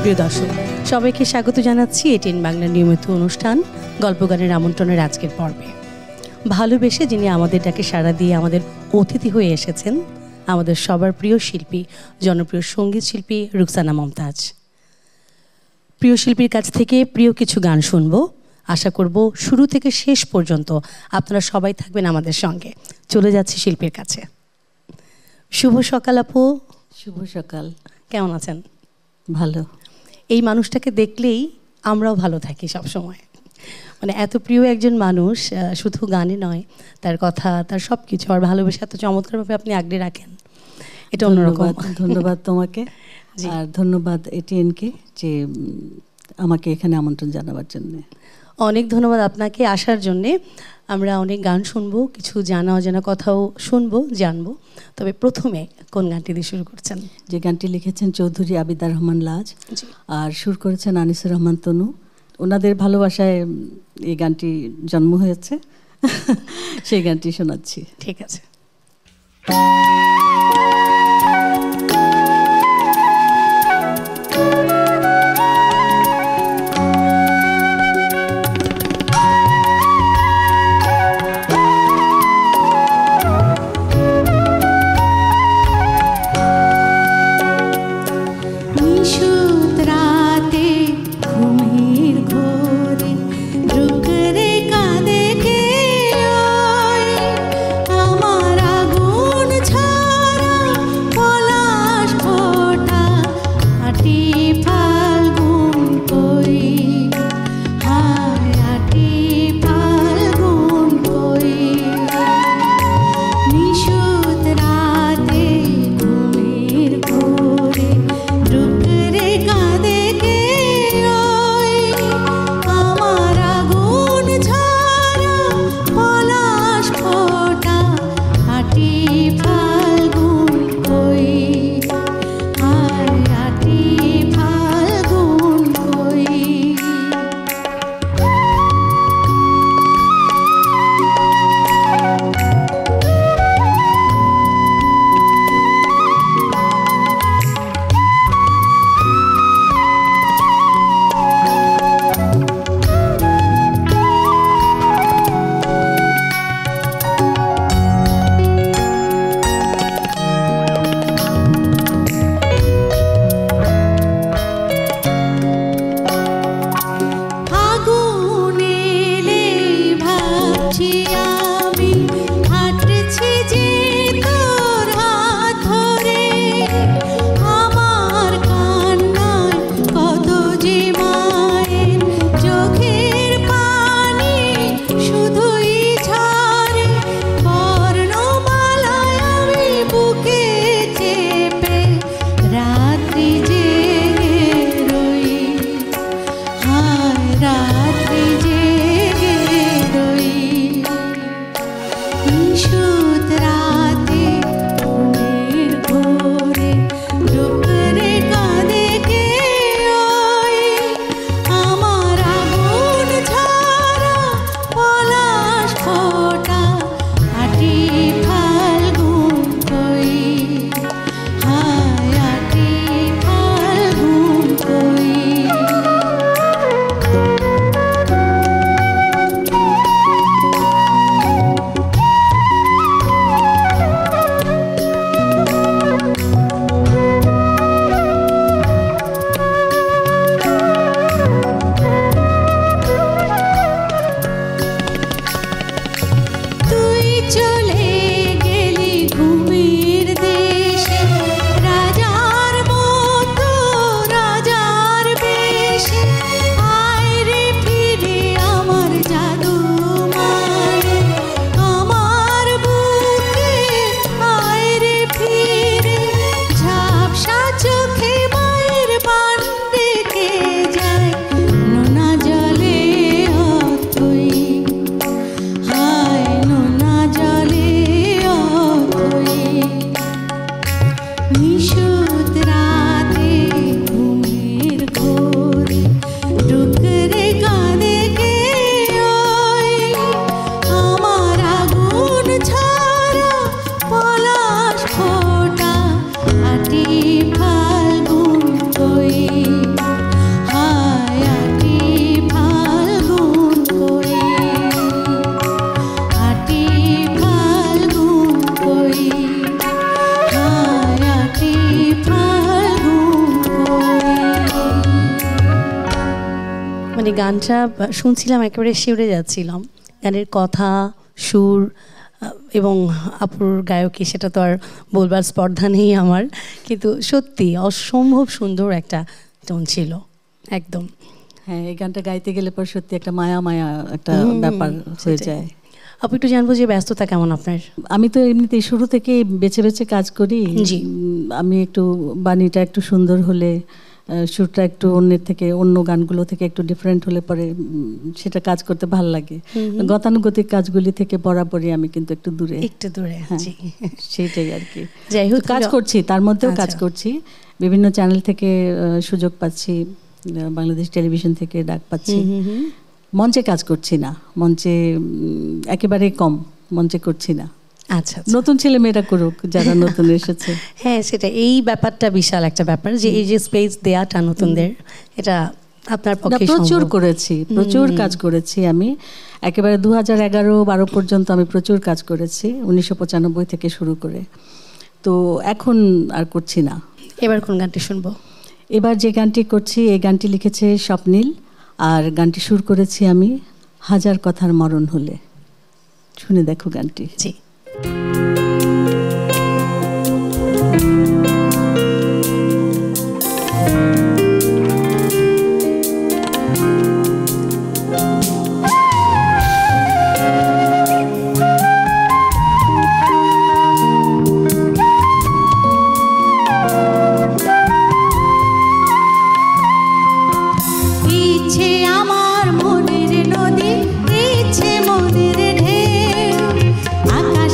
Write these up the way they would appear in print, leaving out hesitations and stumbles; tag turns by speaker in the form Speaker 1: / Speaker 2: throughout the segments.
Speaker 1: প্রিয় দর্শক, সবাইকে স্বাগত জানাচ্ছি এটিএন বাংলার নিয়মিত অনুষ্ঠান গল্প গানের আমন্ত্রণের আজকের পর্বে। ভালোবেসে যিনি আমাদের ডাকে সাড়া দিয়ে আমাদের অতিথি হয়ে এসেছেন, আমাদের সবার প্রিয় শিল্পী, জনপ্রিয় সঙ্গীত শিল্পী রুকসানা মমতাজ। প্রিয় শিল্পীর কাছ থেকে প্রিয় কিছু গান শুনবো। আশা করব শুরু থেকে শেষ পর্যন্ত আপনারা সবাই থাকবেন আমাদের সঙ্গে। চলে যাচ্ছি শিল্পীর কাছে। শুভ সকাল আপু।
Speaker 2: শুভ সকাল।
Speaker 1: কেমন আছেন?
Speaker 2: ভালো।
Speaker 1: এই মানুষটাকে দেখলেই আমরাও ভালো থাকি সব সময়। মানে এত প্রিয় একজন মানুষ, শুধু গানে নয়, তার কথা, তার সব কিছু আর ভালোবেসে এত চমৎকারভাবে আপনি আগলে রাখেন, এটা অন্যরকম।
Speaker 2: ধন্যবাদ তোমাকে, আর ধন্যবাদ এটিএনকে যে আমাকে এখানে আমন্ত্রণ জানাবার জন্য।
Speaker 1: অনেক ধন্যবাদ আপনাকে আসার জন্যে। আমরা অনেক গান শুনবো, কিছু জানা অজানা কথাও শুনবো, জানবো। তবে প্রথমে কোন গানটি দিয়ে শুরু করছেন?
Speaker 2: যে গানটি লিখেছেন চৌধুরী আবিদার রহমান লাজ, আর সুর করেছেন আনিসুর রহমান তনু। ওনাদের ভালোবাসায় এই গানটি জন্ম হয়েছে, সেই গানটি শোনাচ্ছি।
Speaker 1: ঠিক আছে।
Speaker 3: আমার আগুন ছা
Speaker 1: মানে গানটা শুনছিলাম একেবারে শিউরে যাচ্ছিলাম, গানের কথা, সুর এবং আপুর গায়কী সেটা তো আর বলবার স্পর্ধা নেই আমার, কিন্তু সত্যি অসম্ভব সুন্দর একটা টোন ছিল একদম।
Speaker 2: হ্যাঁ, এই গানটা গাইতে গেলে পর সত্যি একটা মায়া মায়া একটা ব্যাপার হয়ে যায়।
Speaker 1: আপু একটু জানবো যে ব্যস্ততা কেমন আপনার?
Speaker 2: আমি তো এমনিতেই শুরু থেকে বেছে বেছে কাজ করি।
Speaker 1: জি।
Speaker 2: আমি একটু বাণীটা একটু সুন্দর হলে, সুরটা একটু অন্যের থেকে, অন্য গানগুলো থেকে একটু ডিফারেন্ট হলে পরে সেটা কাজ করতে ভালো লাগে। গতানুগতিক কাজগুলি থেকে বরাবরই আমি কিন্তু একটু দূরে।
Speaker 1: হ্যাঁ,
Speaker 2: সেইটাই আর কি।
Speaker 1: যাই হোক,
Speaker 2: কাজ করছি, তার মধ্যেও কাজ করছি, বিভিন্ন চ্যানেল থেকে সুযোগ পাচ্ছি, বাংলাদেশ টেলিভিশন থেকে ডাক পাচ্ছি। মঞ্চে কাজ করছি না, মঞ্চে একেবারে কম মঞ্চে করছি না।
Speaker 1: আচ্ছা,
Speaker 2: নতুন ছেলে মেয়েরা করুক, যারা নতুন এসেছে।
Speaker 1: হ্যাঁ, সেটা এই ব্যাপারটা বিশাল একটা ব্যাপার যে এই যে স্পেস দেয়াটা নতুনদের, এটা আপনার পক্ষে
Speaker 2: প্রচুর করেছি, প্রচুর কাজ করেছি আমি। একেবারে 2011-12 পর্যন্ত আমি প্রচুর কাজ করেছি, 1995 থেকে শুরু করে। তো এখন আর করছি না।
Speaker 1: এবার কোন গানটি শুনবো?
Speaker 2: এবার যে গানটি করছি, এই গানটি লিখেছে স্বপ্নীল, আর গানটি সুর করেছি আমি, হাজার কথার মরণ হলে। শুনে দেখো গানটি।
Speaker 1: জি।
Speaker 3: আমার মনের নদী, ইচ্ছে মনের ঢেউ, আকাশ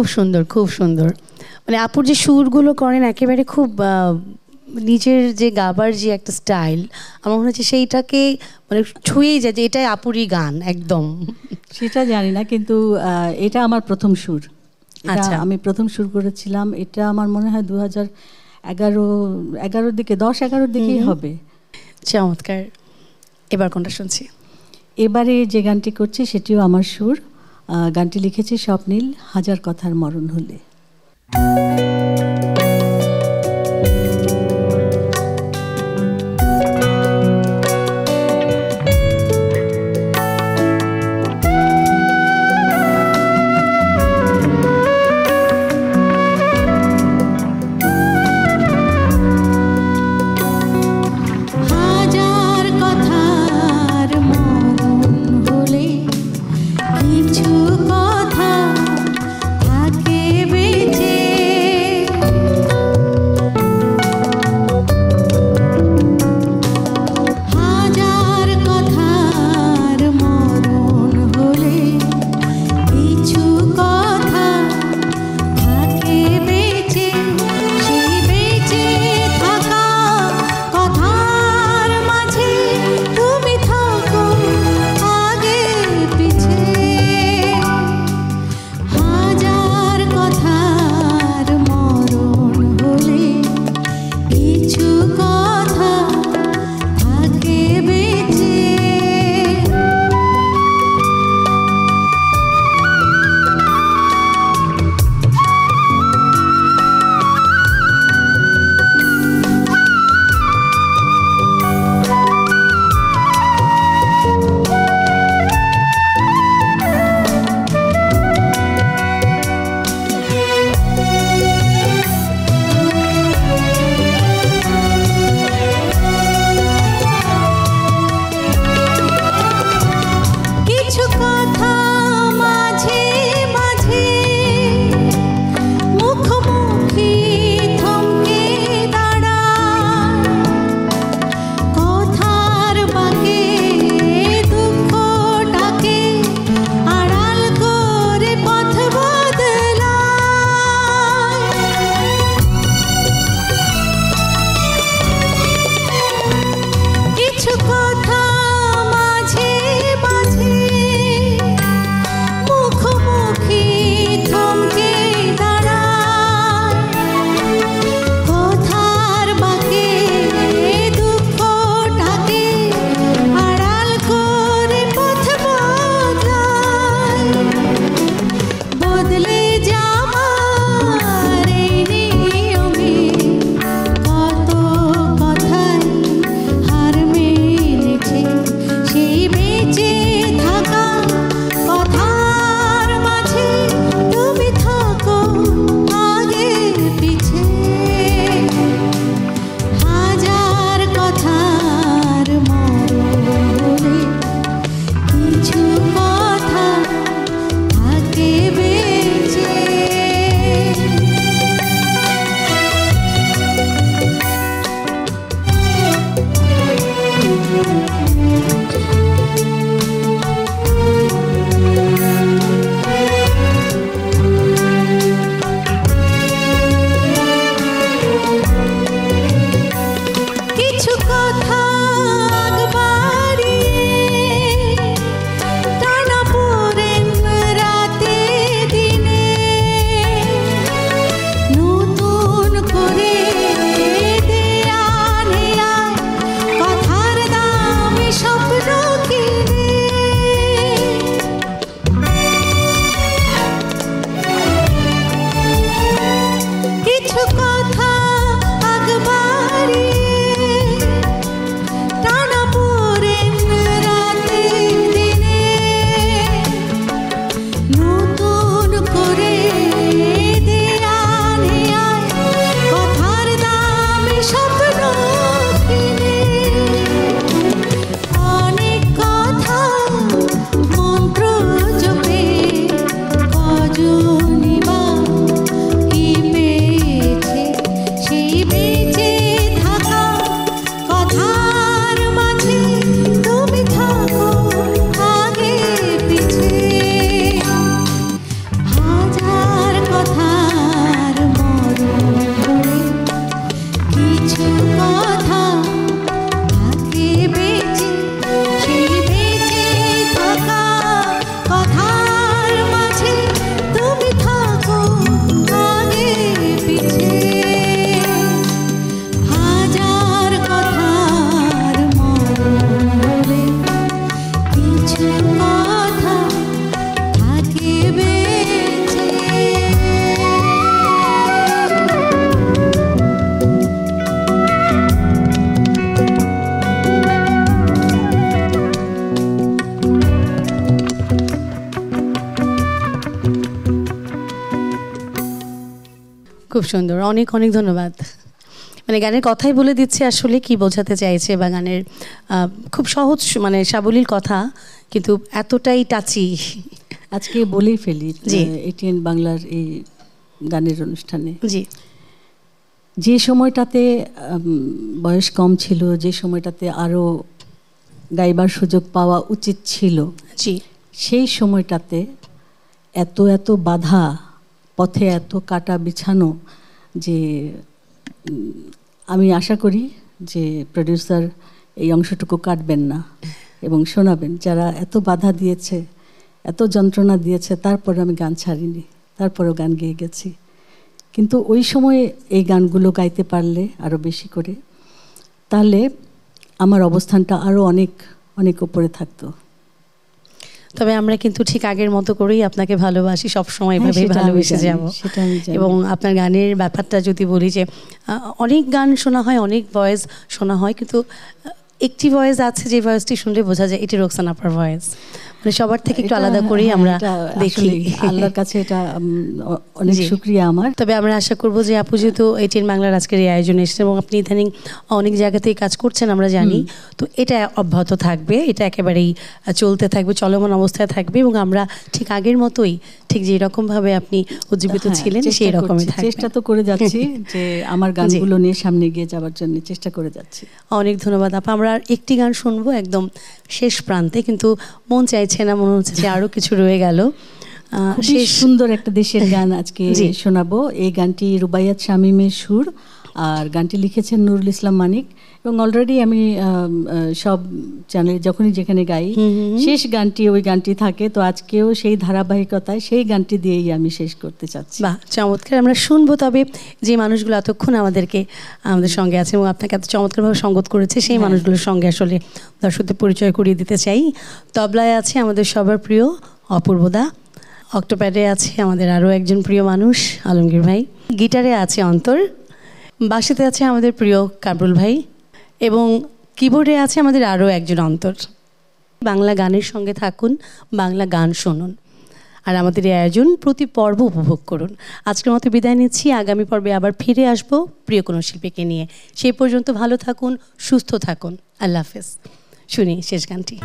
Speaker 1: খুব সুন্দর, খুব সুন্দর। মানে আপুর যে সুরগুলো করেন একেবারে খুব নিজের যে গাবার যে একটা স্টাইল, আমার মনে হচ্ছে সেইটাকে মানে ছুঁয়েই যায় যে এটাই আপুরই গান একদম।
Speaker 2: সেটা জানি না, কিন্তু এটা আমার প্রথম সুর। আচ্ছা, আমি প্রথম সুর করেছিলাম, এটা আমার মনে হয় 2011 দিকে, 10-11 দিকেই হবে।
Speaker 1: চমৎকার। এবার কোনটা শুনছি?
Speaker 2: এবারে যে গানটি করছি সেটিও আমার সুর। গানটি লিখেছি স্বপ্নীল, হাজার কথার মরণ হলে।
Speaker 1: খুব সুন্দর, অনেক অনেক ধন্যবাদ। মানে গানের কথাই বলে দিচ্ছে আসলে কি বোঝাতে চাইছে, বা গানের খুব সহজ মানে সাবলীল কথা, কিন্তু এতটাই টাচি।
Speaker 2: আজকে বলেই ফেলি এটিএন বাংলার এই গানের অনুষ্ঠানে,
Speaker 1: জি,
Speaker 2: যে সময়টাতে বয়স কম ছিল, যে সময়টাতে আরও গাইবার সুযোগ পাওয়া উচিত ছিল,
Speaker 1: জি,
Speaker 2: সেই সময়টাতে এত এত বাধা, পথে এত কাটা বিছানো, যে আমি আশা করি যে প্রডিউসার এই অংশটুকু কাটবেন না এবং শোনাবেন। যারা এত বাধা দিয়েছে, এত যন্ত্রণা দিয়েছে, তারপর আমি গান ছাড়িনি, তারপরেও গান গেয়ে গেছি। কিন্তু ওই সময়ে এই গানগুলো গাইতে পারলে আরও বেশি করে, তাহলে আমার অবস্থানটা আরও অনেক অনেক উপরে থাকতো।
Speaker 1: তবে আমরা কিন্তু ঠিক আগের মতো করেই আপনাকে ভালোবাসি, সবসময় এভাবেই ভালোবেসে যাব। এবং আপনার গানের ব্যাপারটা যদি বলি, যে অনেক গান শোনা হয়, অনেক ভয়েস শোনা হয়, কিন্তু একটি ভয়েস আছে যে ভয়েসটি শুনলে বোঝা যায় এটি রোকসানা আপার ভয়েস। মানে সবার থেকে একটু আলাদা করেই আমরা দেখি।
Speaker 2: আল্লাহর কাছে এটা অনেক শুকরিয়া আমার।
Speaker 1: তবে আমরা আশা করব যে আপু যেহেতু এটিএন বাংলার আজকের এই আয়োজনে এসেছেন এবং আপনি ইদানিং অনেক জায়গাতেই কাজ করছেন আমরা জানি, তো এটা অব্যাহত থাকবে, এটা একেবারেই চলতে থাকবে, চলমান অবস্থায় থাকবে, এবং আমরা ঠিক আগের মতোই, ঠিক যে রকমভাবে আপনি উজ্জীবিত ছিলেন সেই রকমই থাকবে।
Speaker 2: চেষ্টা তো করে যাচ্ছি যে আমার গানগুলো নিয়ে সামনে গিয়ে যাওয়ার জন্য চেষ্টা করে যাচ্ছি।
Speaker 1: অনেক ধন্যবাদ আপা। আমরা একটি গান শুনবো একদম শেষ প্রান্তে, কিন্তু মন চাইছে না, মনে হচ্ছে যে আরো কিছু রয়ে গেল।
Speaker 2: সুন্দর একটা দেশের গান আজকে শোনাবো। এই গানটি রুবাইয়াত শামীমের সুর, আর গানটি লিখেছেন নুরুল ইসলাম মানিক। এবং অলরেডি আমি সব চ্যানেলে যখনই যেখানে গাই শেষ গানটি ওই গানটি থাকে, তো আজকেও সেই ধারাবাহিকতায় সেই গানটি দিয়েই আমি শেষ করতে চাচ্ছি।
Speaker 1: বাহ, চমৎকার। আমরা শুনবো। তবে যে মানুষগুলো এতক্ষণ আমাদের সঙ্গে আছে এবং আপনাকে এত চমৎকারভাবে সঙ্গত করেছে, সেই মানুষগুলোর সঙ্গে আসলে দর্শকদের পরিচয় করিয়ে দিতে চাই। তবলায় আছে আমাদের সবার প্রিয় অপূর্বদা, অক্টোপ্যাডে আছে আমাদের আরও একজন প্রিয় মানুষ আলমগীর ভাই, গিটারে আছে অন্তর, বাঁশিতে আছে আমাদের প্রিয় কামরুল ভাই, এবং কিবোর্ডে আছে আমাদের আরও একজন অন্তর। বাংলা গানের সঙ্গে থাকুন, বাংলা গান শুনুন, আর আমাদের এই আয়োজন প্রতি পর্ব উপভোগ করুন। আজকের মতো বিদায় নিচ্ছি, আগামী পর্বে আবার ফিরে আসবো প্রিয় কোনো শিল্পীকে নিয়ে। সেই পর্যন্ত ভালো থাকুন, সুস্থ থাকুন, আল্লাহ হাফেজ। শুনি শেষ গানটি।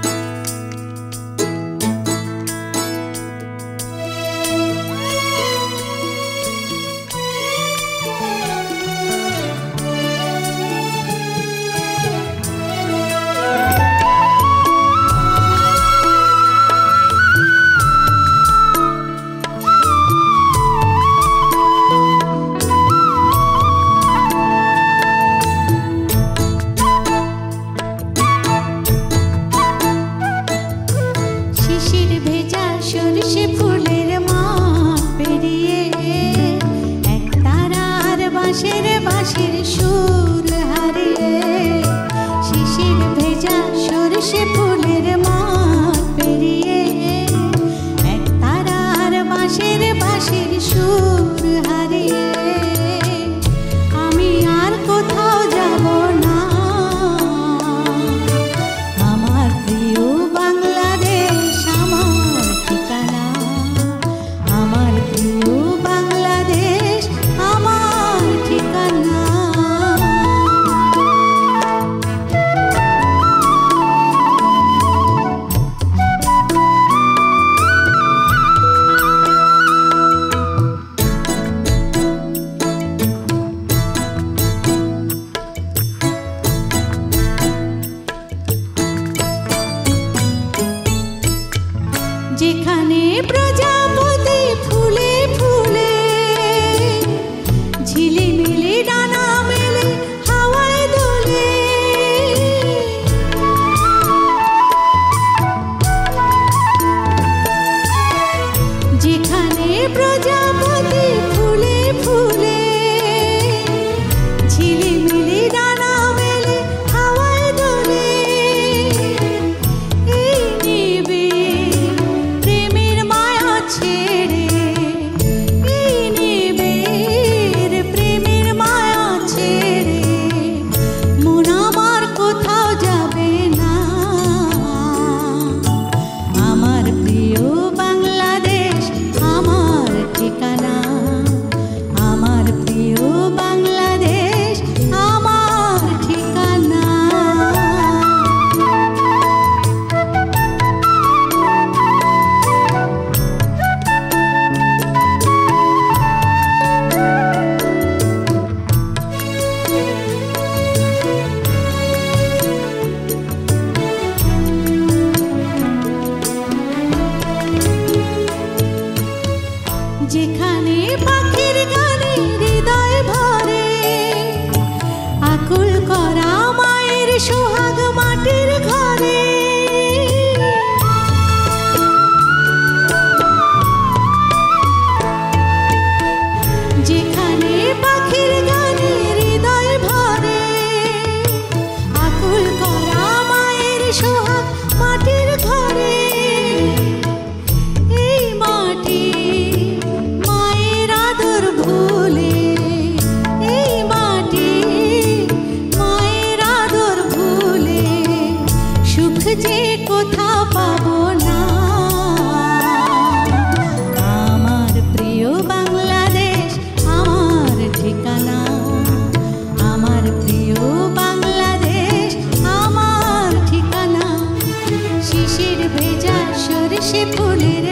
Speaker 3: সোহাগ মাটির ঘরে, এই মাটি মায়ের আদর ভুলে, এই মাটি মায়ের আদর ভুলে সুখ যে কোথাও পাবো না। আমার প্রিয় বাংলাদেশ আমার ঠিকানা, আমার প্রিয় বাংলাদেশ আমার ঠিকানা। শিশির ভেজা সরষে ফুলের